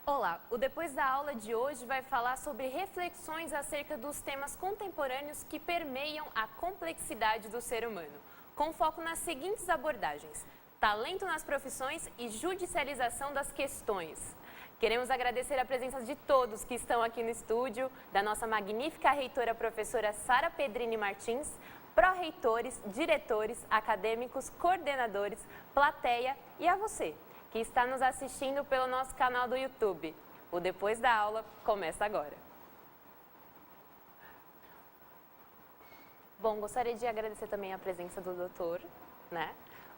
Olá, o Depois da Aula de hoje vai falar sobre reflexões acerca dos temas contemporâneos que permeiam a complexidade do ser humano, com foco nas seguintes abordagens: talento nas profissões e judicialização das questões. Queremos agradecer a presença de todos que estão aqui no estúdio, da nossa magnífica reitora professora Sara Pedrini Martins, pró-reitores, diretores, acadêmicos, coordenadores, plateia e a você, que está nos assistindo pelo nosso canal do YouTube. O Depois da Aula começa agora. Bom, gostaria de agradecer também a presença do doutor,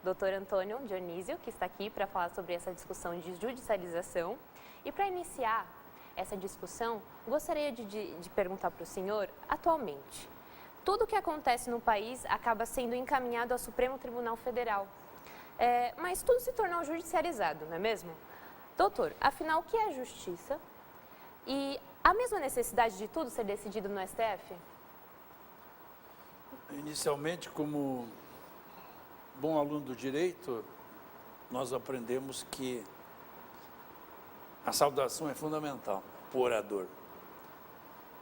Doutor Antônio Dionísio, que está aqui para falar sobre essa discussão de judicialização. E para iniciar essa discussão, gostaria de perguntar para o senhor, atualmente, tudo o que acontece no país acaba sendo encaminhado ao Supremo Tribunal Federal. Mas tudo se tornou judicializado, não é mesmo? Doutor, afinal, o que é justiça? E a mesma necessidade de tudo ser decidido no STF? Inicialmente, como bom aluno do direito, nós aprendemos que a saudação é fundamental para o orador.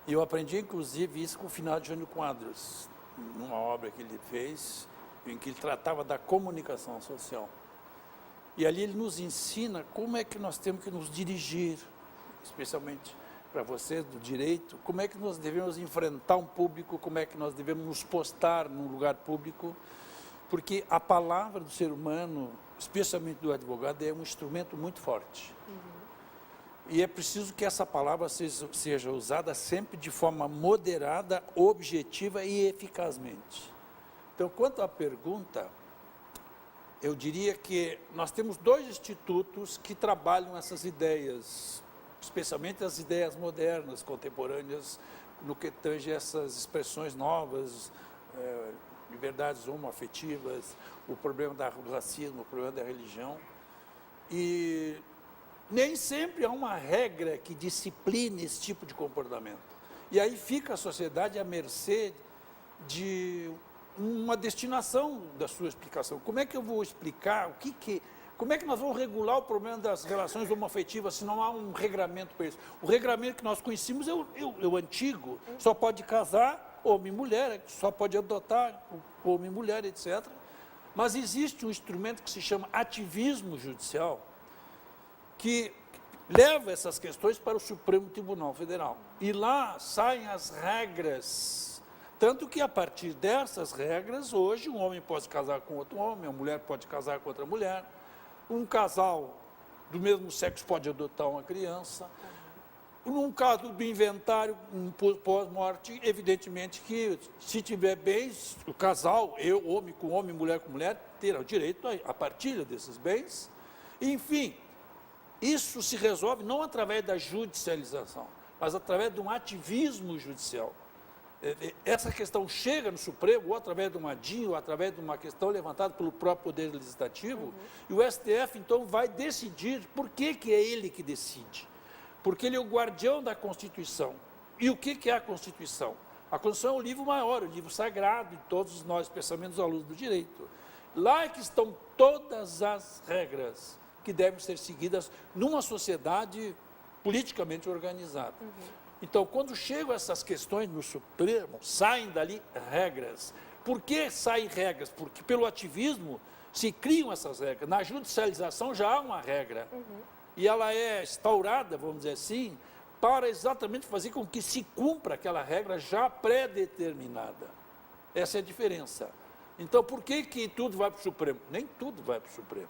E eu aprendi, inclusive, isso com o finado Jânio Quadros, numa obra que ele fez, em que ele tratava da comunicação social. E ali ele nos ensina como é que nós temos que nos dirigir, especialmente para vocês do direito, como é que nós devemos enfrentar um público, como é que nós devemos nos postar num lugar público, porque a palavra do ser humano, especialmente do advogado, é um instrumento muito forte. E é preciso que essa palavra seja usada sempre de forma moderada, objetiva e eficazmente. Então, quanto à pergunta, eu diria que nós temos dois institutos que trabalham essas ideias, especialmente as ideias modernas, contemporâneas, no que tange essas expressões novas, liberdades homoafetivas, o problema do racismo, o problema da religião. E nem sempre há uma regra que discipline esse tipo de comportamento. E aí fica a sociedade à mercê de uma destinação da sua explicação. Como é que eu vou explicar como é que nós vamos regular o problema das relações homoafetivas se não há um regramento para isso? O regramento que nós conhecemos é o antigo, só pode casar homem e mulher, só pode adotar homem e mulher, etc. Mas existe um instrumento que se chama ativismo judicial, que leva essas questões para o Supremo Tribunal Federal. E lá saem as regras. Tanto que, a partir dessas regras, hoje um homem pode casar com outro homem, a mulher pode casar com outra mulher, um casal do mesmo sexo pode adotar uma criança. Num caso do inventário pós-morte, evidentemente que, se tiver bens, o casal, homem com homem, mulher com mulher, terá o direito à partilha desses bens. Enfim, isso se resolve não através da judicialização, mas através de um ativismo judicial. Essa questão chega no Supremo, ou através de uma DIN, ou através de uma questão levantada pelo próprio Poder Legislativo, e o STF, então, vai decidir. Por que é ele que decide? Porque ele é o guardião da Constituição. E o que é a Constituição? A Constituição é o livro maior, o livro sagrado de todos nós, especialmente os alunos do direito. Lá é que estão todas as regras que devem ser seguidas numa sociedade politicamente organizada. Então, quando chegam essas questões no Supremo, saem dali regras. Por que saem regras? Porque pelo ativismo se criam essas regras. Na judicialização já há uma regra. E ela é instaurada, vamos dizer assim, para exatamente fazer com que se cumpra aquela regra já pré-determinada. Essa é a diferença. Então, por que tudo vai para o Supremo? Nem tudo vai para o Supremo.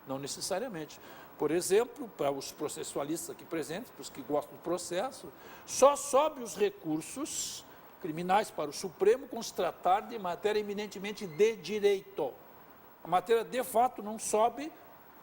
Não necessariamente. Por exemplo, para os processualistas aqui presentes, para os que gostam do processo, só sobe os recursos criminais para o Supremo quando se tratar de matéria eminentemente de direito. A matéria de fato não sobe,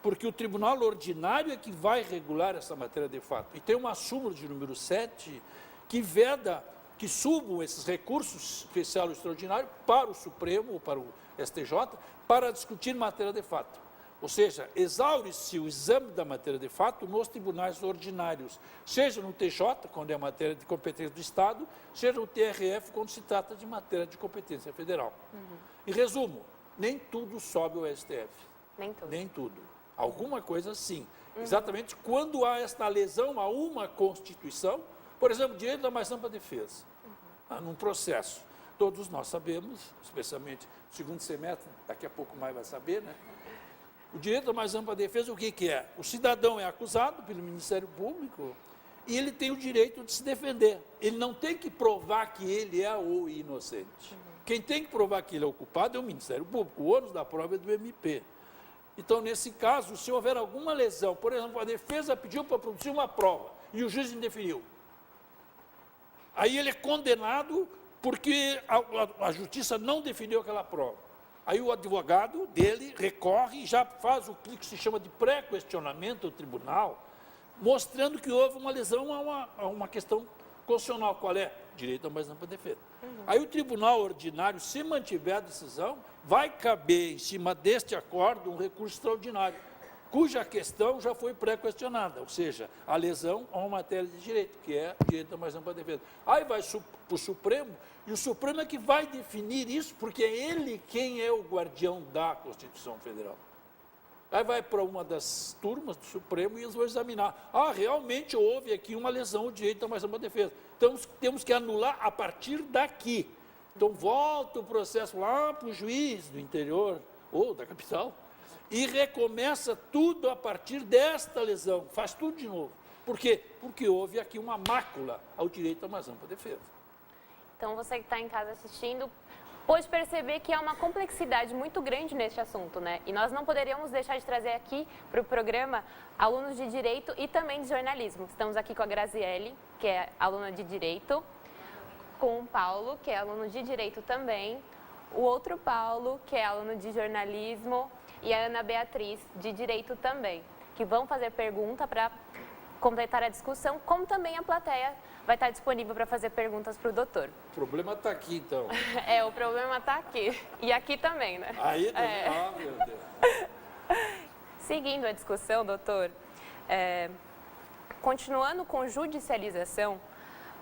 porque o tribunal ordinário é que vai regular essa matéria de fato. E tem uma súmula de número 7 que veda que subam esses recursos especial e extraordinário para o Supremo ou para o STJ para discutir matéria de fato. Ou seja, exaure-se o exame da matéria de fato nos tribunais ordinários, seja no TJ, quando é matéria de competência do Estado, seja no TRF, quando se trata de matéria de competência federal. Em resumo, nem tudo sobe ao STF. Nem tudo. Nem tudo. Alguma coisa sim. Exatamente quando há esta lesão a uma Constituição, por exemplo, direito da mais ampla defesa, num processo. Todos nós sabemos, especialmente no segundo semestre, daqui a pouco mais vai saber, né? O direito da mais ampla defesa, o que é? O cidadão é acusado pelo Ministério Público e ele tem o direito de se defender. Ele não tem que provar que ele é o inocente. Quem tem que provar que ele é o culpado é o Ministério Público. O ônus da prova é do MP. Então, nesse caso, se houver alguma lesão, por exemplo, a defesa pediu para produzir uma prova e o juiz indeferiu. Aí ele é condenado porque a justiça não definiu aquela prova. Aí o advogado dele recorre e já faz o que se chama de pré-questionamento ao tribunal, mostrando que houve uma lesão a uma questão constitucional. Qual é? Direito à mais ampla defesa. Aí o tribunal ordinário, se mantiver a decisão, vai caber em cima deste acordo um recurso extraordinário, cuja questão já foi pré-questionada, ou seja, a lesão a uma matéria de direito, que é direito à mais ampla defesa. Aí vai para o Supremo, e o Supremo é que vai definir isso, porque é ele quem é o guardião da Constituição Federal. Aí vai para uma das turmas do Supremo e eles vão examinar. Realmente houve aqui uma lesão ao direito à mais ampla defesa. Então, temos que anular a partir daqui. Então, volta o processo lá para o juiz do interior ou da capital e recomeça tudo a partir desta lesão. Faz tudo de novo. Por quê? Porque houve aqui uma mácula ao direito à mais ampla defesa. Então, você que está em casa assistindo, pode perceber que há uma complexidade muito grande neste assunto, né? E nós não poderíamos deixar de trazer aqui para o programa alunos de Direito e também de Jornalismo. Estamos aqui com a Graziele, que é aluna de Direito, com o Paulo, que é aluno de Direito também, o outro Paulo, que é aluno de Jornalismo, e a Ana Beatriz, de Direito também, que vão fazer pergunta para completar a discussão, como também a plateia vai estar disponível para fazer perguntas para o doutor. O problema está aqui, então. O problema está aqui. E aqui também, né? Aí também, meu Deus. Seguindo a discussão, doutor, continuando com judicialização,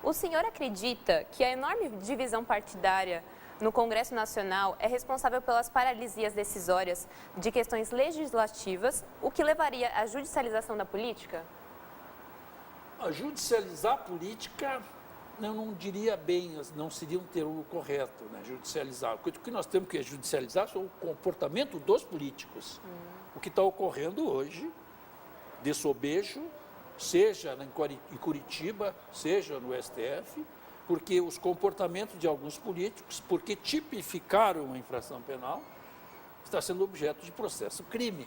o senhor acredita que a enorme divisão partidária no Congresso Nacional é responsável pelas paralisias decisórias de questões legislativas, o que levaria à judicialização da política? A judicializar a política, eu não diria bem, não seria um termo correto, né? Judicializar. O que nós temos que judicializar é o comportamento dos políticos. O que está ocorrendo hoje, de sobejo, seja em Curitiba, seja no STF, porque os comportamentos de alguns políticos, porque tipificaram uma infração penal, está sendo objeto de processo crime.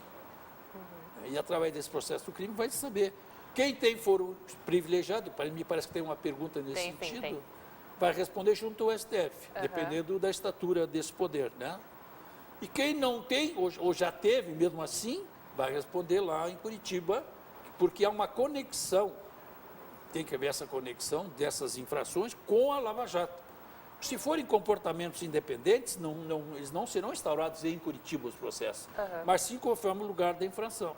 E através desse processo crime vai saber. Quem tem foro privilegiado, me parece que tem uma pergunta nesse sentido, vai responder junto ao STF, dependendo da estatura desse poder, né? E quem não tem, ou já teve mesmo assim, vai responder lá em Curitiba, porque há uma conexão, tem que haver essa conexão dessas infrações com a Lava Jato. Se forem comportamentos independentes, eles não serão instaurados em Curitiba os processos, mas sim conforme o lugar da infração.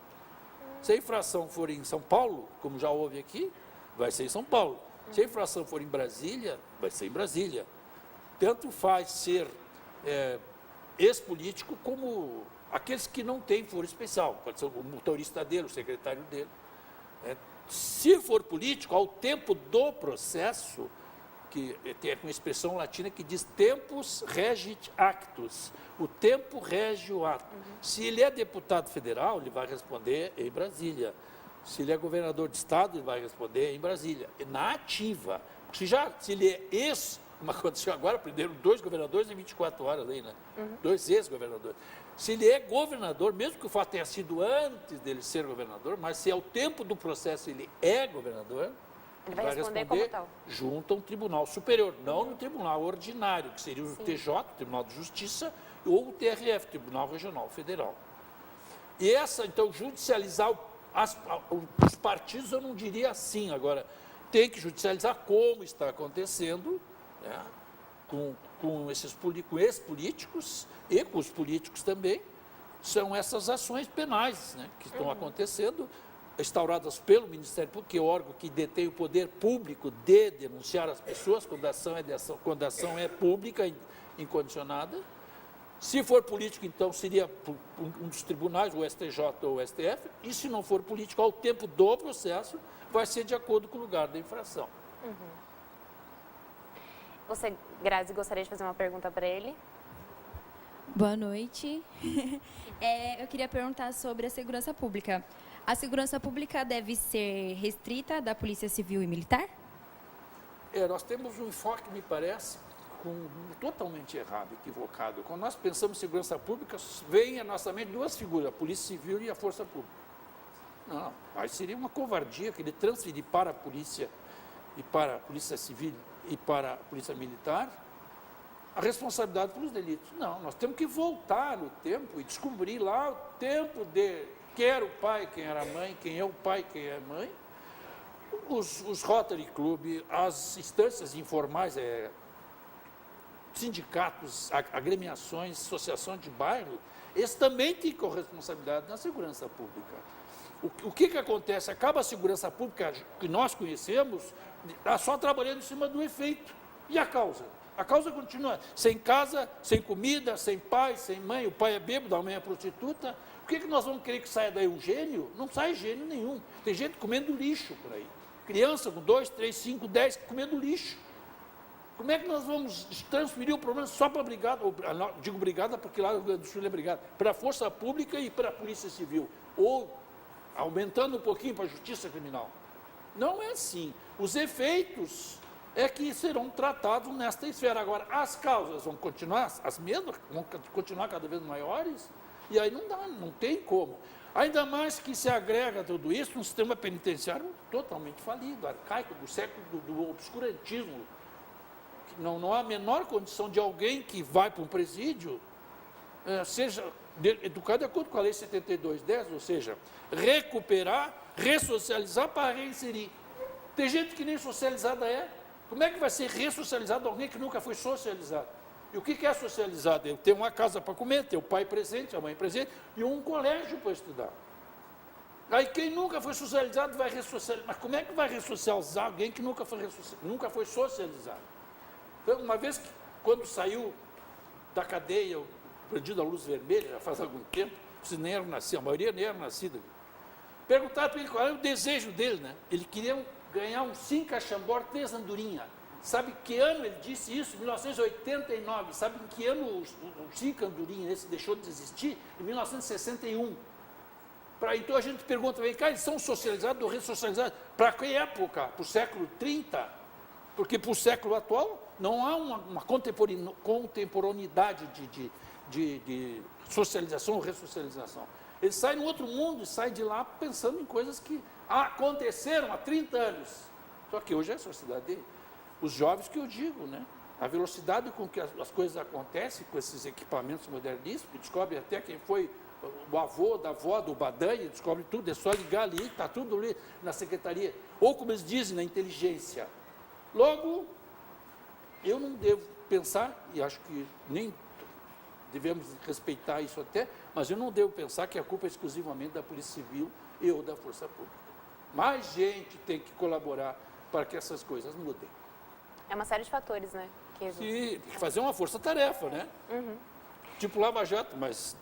Se a infração for em São Paulo, como já houve aqui, vai ser em São Paulo. Se a infração for em Brasília, vai ser em Brasília. Tanto faz ser ex-político como aqueles que não têm foro especial. Pode ser o motorista dele, o secretário dele. Se for político, ao tempo do processo, que tem uma expressão latina que diz tempus regit actus, o tempo rege o ato. Se ele é deputado federal, ele vai responder em Brasília. Se ele é governador de estado, ele vai responder em Brasília. Na ativa. Se ele é como aconteceu agora, prenderam 2 governadores em 24 horas aí, né? 2 ex-governadores. Se ele é governador, mesmo que o fato tenha sido antes dele ser governador, mas se ao tempo do processo ele é governador, ele vai responder como tal. Junto a um tribunal superior, não no tribunal ordinário, que seria o TJ, Tribunal de Justiça, ou o TRF, Tribunal Regional Federal. E então, judicializar os partidos, eu não diria assim. Agora, tem que judicializar como está acontecendo, né, com ex-políticos e com os políticos também, são essas ações penais, né, que estão acontecendo, instauradas pelo Ministério Público, que é o órgão que detém o poder público de denunciar as pessoas quando a ação é pública, incondicionada, Se for político, então, seria um dos tribunais, o STJ ou o STF, e se não for político, ao tempo do processo, vai ser de acordo com o lugar da infração. Você, Grazi, gostaria de fazer uma pergunta para ele? Boa noite. Eu queria perguntar sobre a segurança pública. A segurança pública deve ser restrita da Polícia Civil e Militar? Nós temos um enfoque, me parece, totalmente errado, equivocado. Quando nós pensamos em segurança pública, vem à nossa mente duas figuras, a Polícia Civil e a Força Pública. Não, aí seria uma covardia que ele transferir para a Polícia e para a Polícia Civil e para a Polícia Militar a responsabilidade pelos delitos. Não, nós temos que voltar no tempo e descobrir lá o tempo de quem era o pai, quem era a mãe, quem é o pai, quem é a mãe. Os Rotary Club, as instâncias informais, sindicatos, agremiações, associações de bairro, eles também têm corresponsabilidade na segurança pública. O que acontece? Acaba a segurança pública que nós conhecemos, está só trabalhando em cima do efeito. E a causa? A causa continua sem casa, sem comida, sem pai, sem mãe, o pai é bêbado, a mãe é prostituta. Por que nós vamos querer que saia daí um gênio? Não sai gênio nenhum. Tem gente comendo lixo por aí. Criança com 2, 3, 5, 10 comendo lixo. Como é que nós vamos transferir o problema só para a brigada? Digo brigada porque lá no Rio Grande do Sul é brigada. Para a Força Pública e para a Polícia Civil. Ou aumentando um pouquinho para a Justiça Criminal. Não é assim. Os efeitos é que serão tratados nesta esfera. Agora, as causas vão continuar as mesmas, vão continuar cada vez maiores, e aí não dá, não tem como. Ainda mais que se agrega tudo isso num sistema penitenciário totalmente falido, arcaico, do século do obscurantismo. Não há a menor condição de alguém que vai para um presídio seja educado de acordo com a Lei 7210, ou seja, recuperar, ressocializar para reinserir. Tem gente que nem socializada é. Como é que vai ser ressocializado alguém que nunca foi socializado? E o que é socializado? Eu tenho uma casa para comer, ter o pai presente, a mãe presente, e um colégio para estudar. Aí quem nunca foi socializado vai ressocializar. Mas como é que vai ressocializar alguém que nunca foi socializado? Então, uma vez que, quando saiu da cadeia, o bandido da luz vermelha, já faz algum tempo, vocês nem eram nascidos, a maioria nem era nascida. Perguntaram para ele qual era o desejo dele, né? Ele queria ganhar um 5 Chambord 3 andorinha. Sabe que ano ele disse isso? 1989. Sabe em que ano o 5 andorinha esse deixou de existir? Em 1961. Então a gente pergunta, vem cá, eles são socializados ou ressocializados? Para que época? Para o século 30? Porque para o século atual não há uma contemporaneidade de socialização ou ressocialização. Eles saem no outro mundo e saem de lá pensando em coisas que aconteceram há 30 anos. Só que hoje é a sociedade, os jovens que eu digo, né? A velocidade com que as coisas acontecem com esses equipamentos moderníssimos, descobre até quem foi o avô, da avó, do Badanha, descobre tudo, é só ligar ali, está tudo ali na secretaria. Ou como eles dizem, na inteligência. Logo, eu não devo pensar, e acho que nem devemos respeitar isso até, mas eu não devo pensar que a culpa é exclusivamente da Polícia Civil e ou da Força Pública. Mais gente tem que colaborar para que essas coisas mudem. É uma série de fatores, né? Sim, tem que fazer uma força-tarefa, né? Uhum. Tipo Lava Jato, mas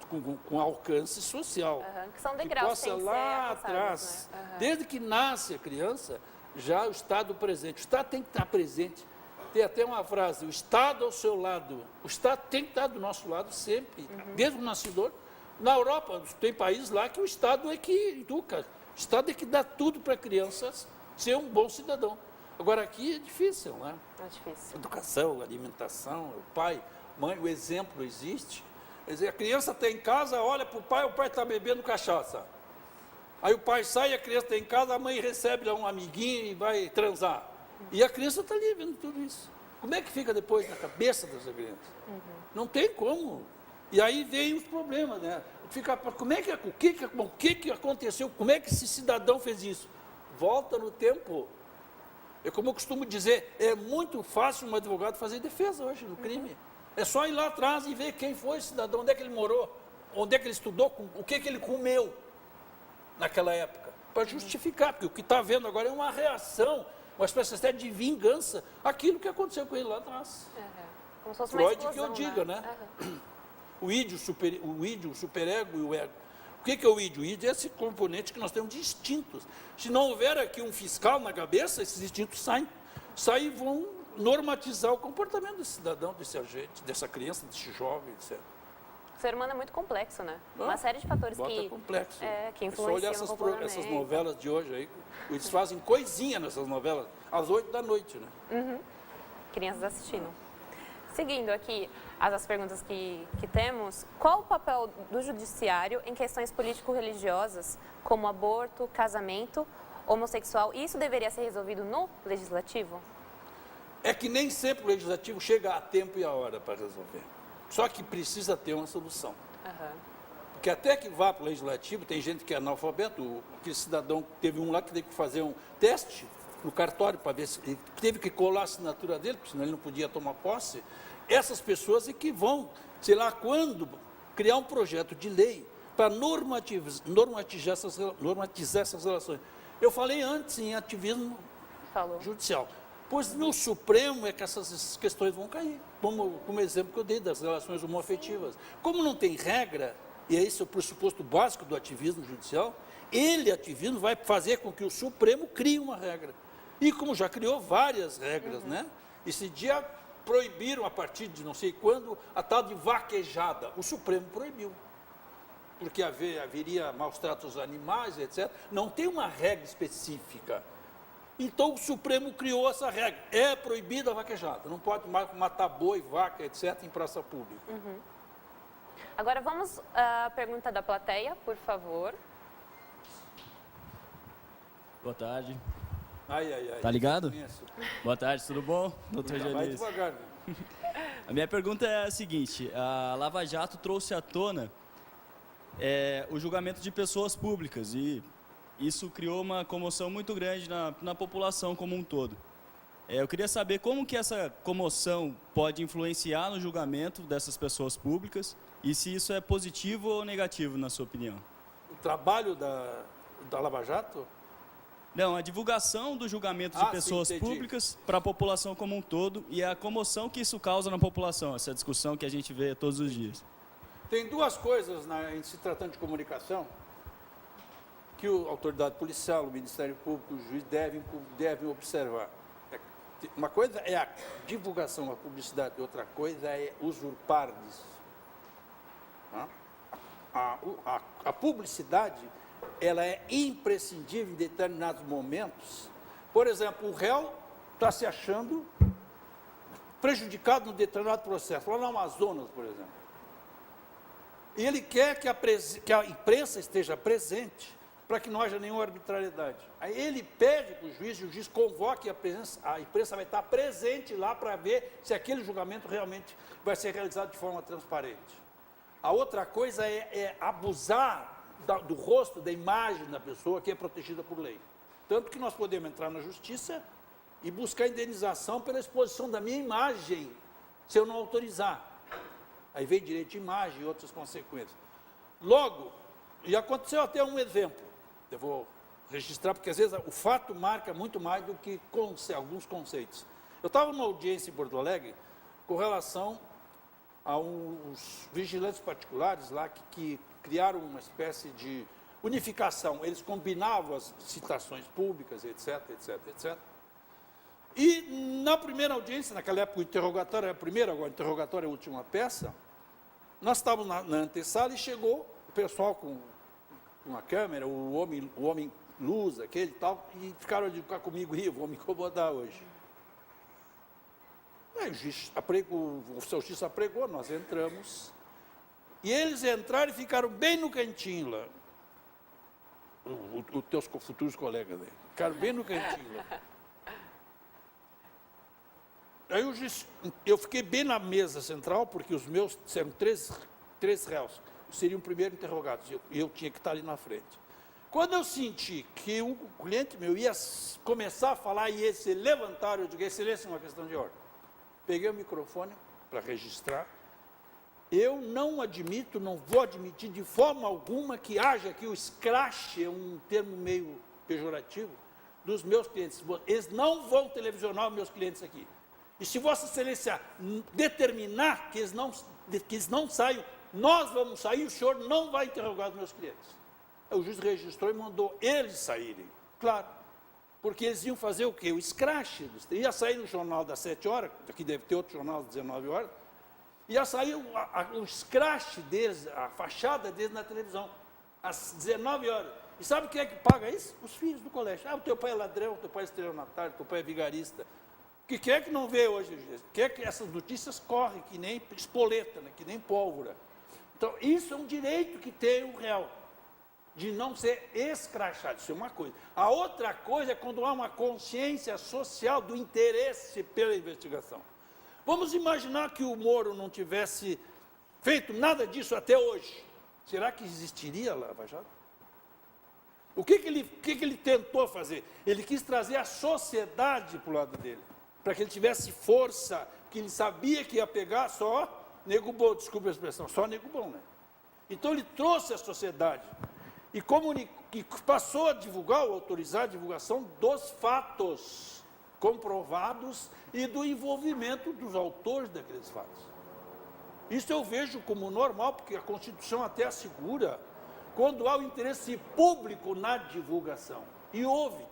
com alcance social. Uhum. Que são degraus que possa lá atrás, né? Uhum. desde que nasce a criança, já o Estado presente. O Estado tem que estar presente. Tem até uma frase, o Estado ao seu lado. O Estado tem que estar do nosso lado sempre, desde o nascedor. Na Europa, tem países lá que o Estado é que educa. O Estado é que dá tudo para a criança ser um bom cidadão. Agora, aqui é difícil, né? É difícil. Educação, alimentação, o pai, mãe, o exemplo existe. Quer dizer, a criança está em casa, olha para o pai está bebendo cachaça. Aí o pai sai, a criança está em casa, a mãe recebe lá um amiguinho e vai transar. E a criança está ali vendo tudo isso. Como é que fica depois na cabeça dessa criança? Não tem como. E aí vem os problemas, né? Fica, o que aconteceu? Como é que esse cidadão fez isso? Volta no tempo. É como eu costumo dizer, é muito fácil um advogado fazer defesa hoje no crime. É só ir lá atrás e ver quem foi esse cidadão, onde é que ele morou, onde é que ele estudou, o que ele comeu naquela época, para justificar, porque o que está havendo agora é uma reação, uma espécie até de vingança, aquilo que aconteceu com ele lá atrás. Como se fosse uma Freud explosão, que eu diga, né? o ídio, o superego e o ego. O que é o ídio? O ídio é esse componente que nós temos de instintos. Se não houver aqui um fiscal na cabeça, esses instintos saem e vão normatizar o comportamento desse cidadão, desse agente, dessa criança, desse jovem, etc. O ser humano é muito complexo, né? Uma série de fatores complexo. Que É só olhar influenciam essas novelas de hoje aí. Eles fazem coisinha nessas novelas, às 8 da noite, né? Crianças assistindo. Seguindo aqui as perguntas que temos, qual o papel do judiciário em questões político-religiosas, como aborto, casamento, homossexual? Isso deveria ser resolvido no legislativo? É que nem sempre o legislativo chega a tempo e a hora para resolver. Só que precisa ter uma solução. Porque até que vá para o legislativo, tem gente que é analfabeto, aquele cidadão, teve um lá que teve que fazer um teste no cartório para ver se ele teve que colar a assinatura dele, porque senão ele não podia tomar posse. Essas pessoas é que vão, sei lá quando, criar um projeto de lei para normatizar essas relações. Eu falei antes em ativismo judicial. Pois no Supremo é que essas questões vão cair, como exemplo que eu dei das relações homoafetivas. Como não tem regra, e esse é o pressuposto básico do ativismo judicial, ativismo, vai fazer com que o Supremo crie uma regra. E como já criou várias regras, né? Esse dia proibiram, a partir de não sei quando, a tal de vaquejada. O Supremo proibiu. Porque haveria maus tratos aos animais, etc. Não tem uma regra específica. Então o Supremo criou essa regra. É proibida a vaquejada. Não pode mais matar boi, vaca, etc. em praça pública. Agora vamos à pergunta da plateia, por favor. Boa tarde. Ai. Tá ligado? Boa tarde, tudo bom? Doutor Vai Janice. devagar, né? A minha pergunta é a seguinte, a Lava Jato trouxe à tona o julgamento de pessoas públicas e isso criou uma comoção muito grande na população como um todo. Eu queria saber como que essa comoção pode influenciar no julgamento dessas pessoas públicas e se isso é positivo ou negativo, na sua opinião. O trabalho da Lava Jato? Não, a divulgação do julgamento de pessoas públicas para a população como um todo e a comoção que isso causa na população, essa discussão que a gente vê todos os dias. Tem duas coisas em se tratando de comunicação que a autoridade policial, o Ministério Público, o juiz devem observar. Uma coisa é a divulgação, a publicidade, outra coisa é usurpar disso. A publicidade, ela é imprescindível em determinados momentos. Por exemplo, o réu está se achando prejudicado num determinado processo, lá no Amazonas, por exemplo. E ele quer que a imprensa esteja presente para que não haja nenhuma arbitrariedade. Aí ele pede para o juiz, e o juiz convoque a imprensa vai estar presente lá para ver se aquele julgamento realmente vai ser realizado de forma transparente. A outra coisa é abusar do rosto, da imagem da pessoa que é protegida por lei. Tanto que nós podemos entrar na justiça e buscar indenização pela exposição da minha imagem, se eu não autorizar. Aí vem direito de imagem e outras consequências. Logo, e aconteceu até um exemplo, eu vou registrar, porque às vezes o fato marca muito mais do que alguns conceitos. Eu estava numa audiência em Porto Alegre com relação a uns vigilantes particulares lá que criaram uma espécie de unificação. Eles combinavam as citações públicas, etc. E na primeira audiência, naquela época o interrogatório era a primeira, agora o interrogatório é a última peça, nós estávamos na antessala e chegou o pessoal com uma câmera, o homem luz, aquele e tal, e ficaram de ficar comigo, vou me incomodar hoje. Aí o seu juiz apregou, nós entramos, e eles entraram e ficaram bem no cantinho lá, os teus futuros colegas aí, ficaram bem no cantinho lá. Aí eu fiquei bem na mesa central, porque os meus eram três réus, seriam primeiro interrogados, e eu tinha que estar ali na frente. Quando eu senti que o cliente meu ia começar a falar e ia se levantar, eu digo, excelência, é uma questão de ordem. Peguei o microfone para registrar. Eu não vou admitir de forma alguma que haja aqui o escrache, é um termo meio pejorativo, dos meus clientes. Eles não vão televisionar os meus clientes aqui. E se Vossa Excelência determinar que eles não saiam, nós vamos sair, o senhor não vai interrogar os meus clientes. O juiz registrou e mandou eles saírem, claro, porque eles iam fazer o quê? O escrache, ia sair no jornal das 7 horas, aqui deve ter outro jornal às 19 horas, ia sair o escrache deles, a fachada deles na televisão, às 19 horas. E sabe quem é que paga isso? Os filhos do colégio. Ah, o teu pai é ladrão, o teu pai é estelionatário, o teu pai é vigarista. Quem é que não vê hoje? Quem é que essas notícias correm que nem espoleta, né? Que nem pólvora. Então, isso é um direito que tem o réu, de não ser escrachado. Isso é uma coisa. A outra coisa é quando há uma consciência social do interesse pela investigação. Vamos imaginar que o Moro não tivesse feito nada disso até hoje. Será que existiria a Lava Jato? O que ele tentou fazer? Ele quis trazer a sociedade para o lado dele, para que ele tivesse força, que ele sabia que ia pegar só nego bom, desculpa a expressão, só nego bom, né? Então ele trouxe a sociedade e passou a divulgar, ou autorizar a divulgação dos fatos comprovados e do envolvimento dos autores daqueles fatos. Isso eu vejo como normal, porque a Constituição até assegura quando há o interesse público na divulgação. E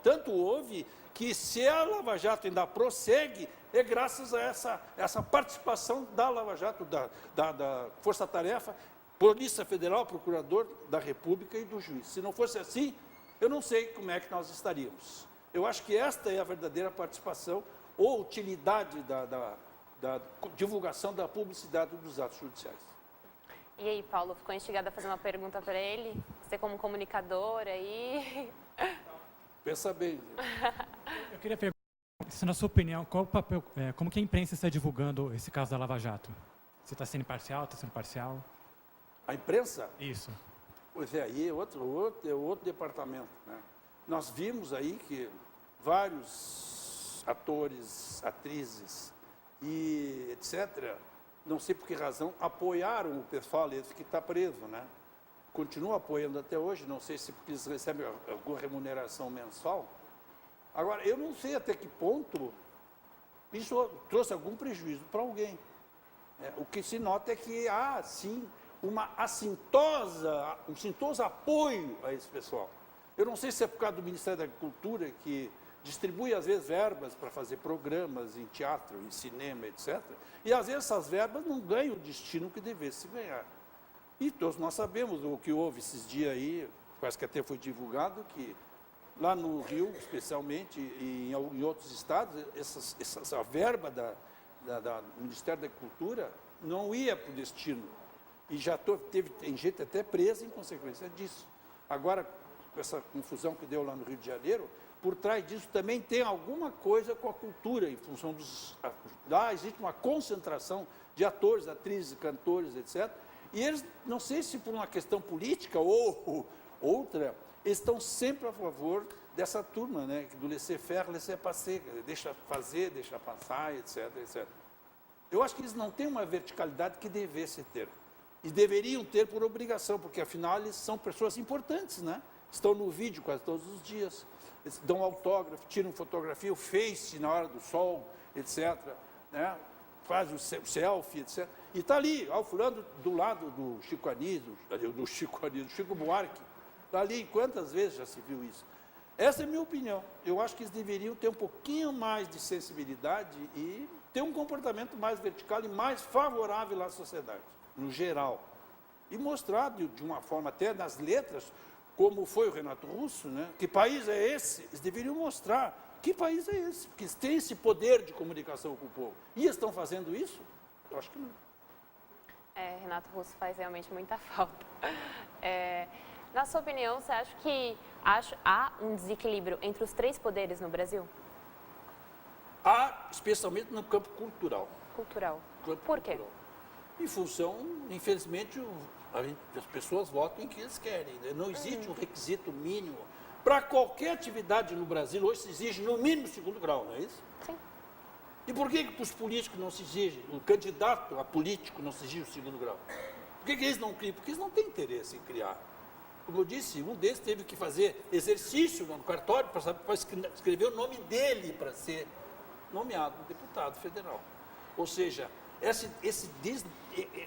tanto houve, que se a Lava Jato ainda prossegue, é graças a essa participação da Lava Jato, da Força Tarefa, Polícia Federal, Procurador da República e do juiz. Se não fosse assim, eu não sei como é que nós estaríamos. Eu acho que esta é a verdadeira participação ou utilidade da divulgação da publicidade dos atos judiciais. E aí, Paulo, ficou instigado a fazer uma pergunta para ele? Você como comunicador aí... Pensa bem. Eu queria perguntar, na sua opinião, qual o papel, como que a imprensa está divulgando esse caso da Lava Jato? Você está sendo imparcial, está sendo parcial? A imprensa? Isso. Pois é, aí é outro departamento, né? Nós vimos aí que vários atores, atrizes e etc., não sei por que razão, apoiaram o pessoal esse que está preso, né? Continuam apoiando até hoje, não sei se porque eles recebem alguma remuneração mensual. Agora, eu não sei até que ponto isso trouxe algum prejuízo para alguém. O que se nota é que há, sim, um assintoso apoio a esse pessoal. Eu não sei se é por causa do Ministério da Agricultura, que distribui, às vezes, verbas para fazer programas em teatro, em cinema, etc. E, às vezes, essas verbas não ganham o destino que devesse ganhar. E todos nós sabemos o que houve esses dias aí, quase que até foi divulgado, que lá no Rio, especialmente, e em outros estados, essa verba do Ministério da Agricultura não ia para o destino. E já tem gente até presa em consequência disso. Agora, com essa confusão que deu lá no Rio de Janeiro, por trás disso também tem alguma coisa com a cultura, em função lá existe uma concentração de atores, atrizes, cantores, etc. E eles, não sei se por uma questão política ou outra, eles estão sempre a favor dessa turma, né, do laissez-faire, laissez-passer, deixa fazer, deixa passar, etc, etc. Eu acho que eles não têm uma verticalidade que devesse ter. E deveriam ter por obrigação, porque afinal eles são pessoas importantes, né? Estão no vídeo quase todos os dias. Eles dão autógrafo, tiram fotografia, o Face na hora do sol, etc. Né? Faz o selfie, etc. E está ali, o fulano do lado do Chico Anísio, do Chico Buarque. Está ali, quantas vezes já se viu isso? Essa é a minha opinião. Eu acho que eles deveriam ter um pouquinho mais de sensibilidade e ter um comportamento mais vertical e mais favorável à sociedade, no geral. E mostrar de uma forma, até nas letras, como foi o Renato Russo, né? Que país é esse? Eles deveriam mostrar que país é esse, porque eles têm esse poder de comunicação com o povo. E estão fazendo isso? Eu acho que não. Renato Russo faz realmente muita falta. Na sua opinião, você acha que há um desequilíbrio entre os 3 poderes no Brasil? Há, especialmente no campo cultural. Cultural. Por quê? Em função, infelizmente, as pessoas votam em que eles querem. Né? Não existe um requisito mínimo. Para qualquer atividade no Brasil, hoje se exige no mínimo 2º grau, não é isso? Sim. E por que para os políticos não se exige, o candidato a político não se exige o 2º grau? Por que eles não criam? Porque eles não têm interesse em criar. Como eu disse, um deles teve que fazer exercício no cartório para escrever o nome dele para ser nomeado deputado federal. Ou seja,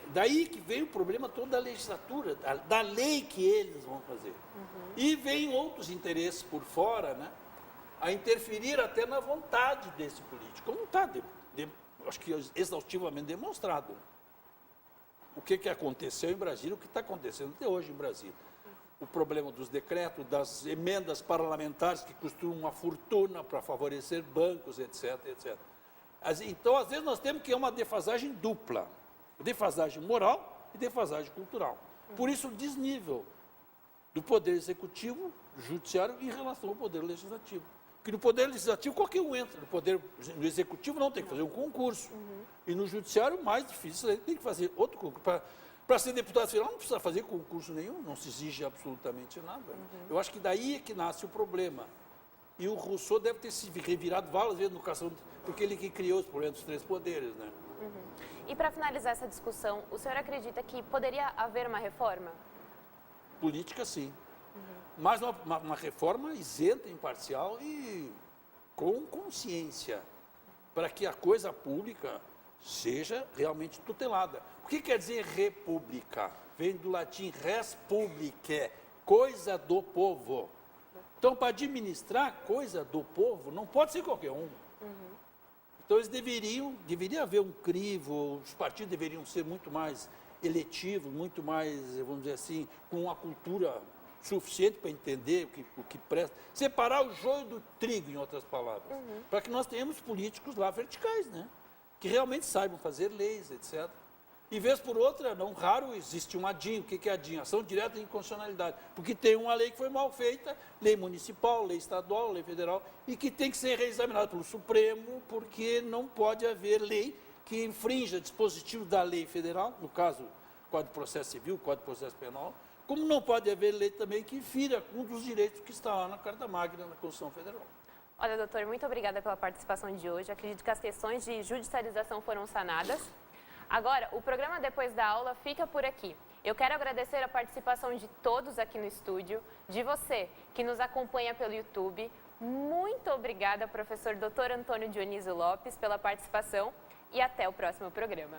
Daí que vem o problema todo da legislatura, da lei que eles vão fazer. E vem outros interesses por fora, né, a interferir até na vontade desse político, como está, acho que exaustivamente demonstrado. O que aconteceu em Brasília, o que está acontecendo até hoje em Brasília. O problema dos decretos, das emendas parlamentares que costumam uma fortuna para favorecer bancos, etc, etc. Então, às vezes, nós temos que ter uma defasagem dupla. Defasagem moral e defasagem cultural. Por isso, o desnível do poder executivo, do judiciário, em relação ao poder legislativo. Porque no poder legislativo, qualquer um entra. No executivo, não, tem que fazer um concurso. E no judiciário, mais difícil, tem que fazer outro concurso. Para ser deputado federal, não precisa fazer concurso nenhum, não se exige absolutamente nada. Eu acho que daí é que nasce o problema. E o Rousseau deve ter se revirado várias vezes no caso, porque ele que criou os problemas dos 3 poderes, né? E para finalizar essa discussão, o senhor acredita que poderia haver uma reforma? Política, sim. Mas uma reforma isenta, imparcial e com consciência, para que a coisa pública seja realmente tutelada. O que quer dizer república? Vem do latim res publicae, coisa do povo. Então, para administrar coisa do povo, não pode ser qualquer um. Então, eles deveria haver um crivo, os partidos deveriam ser muito mais eletivos, muito mais, vamos dizer assim, com uma cultura suficiente para entender o que presta. Separar o joio do trigo, em outras palavras. Para que nós tenhamos políticos lá verticais, né? Que realmente saibam fazer leis, etc. E vez por outra, não raro, existe um ADIM. O que é ADIM? Ação direta de inconstitucionalidade. Porque tem uma lei que foi mal feita, lei municipal, lei estadual, lei federal, e que tem que ser reexaminada pelo Supremo, porque não pode haver lei que infrinja dispositivos da lei federal, no caso, Código de Processo Civil, Código de Processo Penal, como não pode haver lei também que infira um dos direitos que está lá na Carta Magna, na Constituição Federal. Olha, doutor, muito obrigada pela participação de hoje. Acredito que as questões de judicialização foram sanadas. Agora, o programa Depois da Aula fica por aqui. Eu quero agradecer a participação de todos aqui no estúdio, de você que nos acompanha pelo YouTube. Muito obrigada, professor Dr. Antônio Dionísio Lopes, pela participação e até o próximo programa.